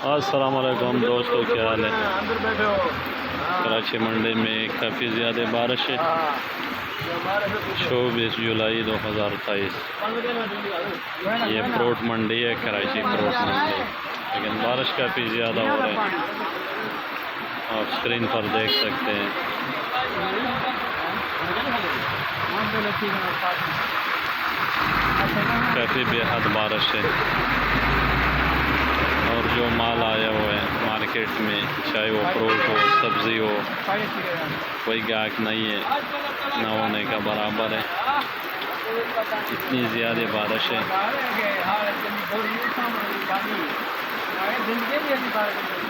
السلام علیکم دوستو، کیا حال ہے؟ کراچی منڈی میں کافی زیادہ بارش ہے۔ 24 جولائی 2023 یہ فروٹ منڈی ہے، کراچی فروٹ منڈی، لیکن بارش کافی زیادہ ہو رہی ہے، آپ اسکرین پر دیکھ سکتے ہیں۔ کافی بے حد بارش ہے، اور جو مال آیا ہوا ہے مارکیٹ میں، چاہے وہ فروٹ ہو، سبزی ہو، کوئی گاہک نہیں ہے، نہ ہونے کا برابر ہے، اتنی زیادہ بارش ہے۔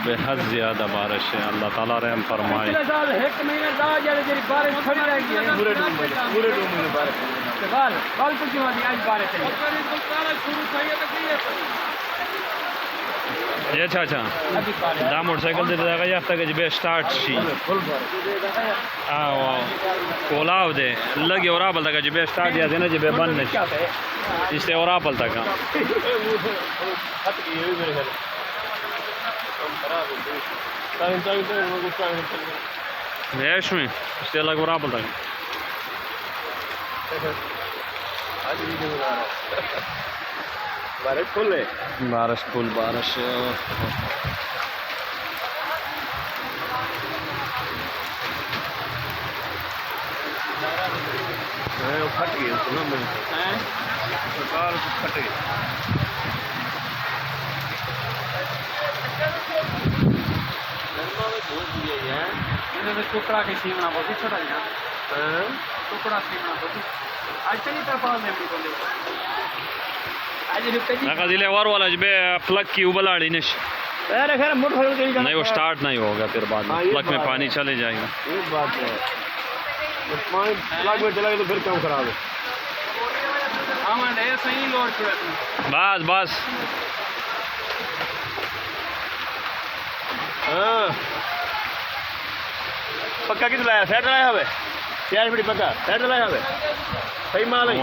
بے حد زیادہ بارش ہے، اللہ تعالیٰ رحم فرمائے۔ یہ چاچا دا موٹر سائیکل دے دے گا یا تک جب سٹارٹ شی کولاو دے لگی اور آپل تک جب سٹارٹ یا دینا جب بند نشی اس سے اور آپل تک نیش میں اس سے لگ اور آپل تک بارش فل ہے، بارش فل بارش ہے۔ پھٹ گئی پھٹ گئی۔ ٹکڑا کے سیمنا بہت چھوٹا ٹکڑا سیمنا بہت آج تک دلے وار والا جب پلگ کی ابلاڑی نش نہیں، وہ سٹارٹ نہیں ہوگا، پھر بعد میں پلگ میں پانی چلے جائے گا۔ ایک بات ہے، پلگ میں چلا گیا تو پھر کام خراب ہے۔ بس بس پکا کتنا لایا؟ سیٹ لایا ہوئے 4 فٹ پکا سیٹ لایا ہوئے، صحیح مال ہے۔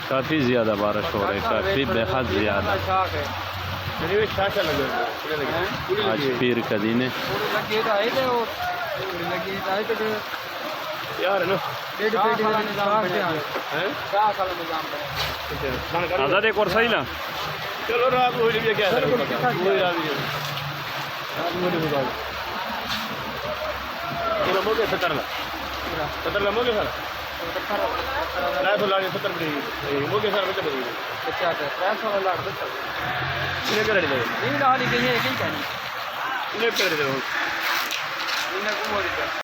کافی زیادہ بارش ہو رہی ہے، کافی بے حد زیادہ۔ آج پیر کا دن ہے۔ آزاد ایک اور صحیح نا، چلو رات ہو جائے کیا موقع 70 لا موقع سر تو لاڑی 70 موقع سر بچے بچے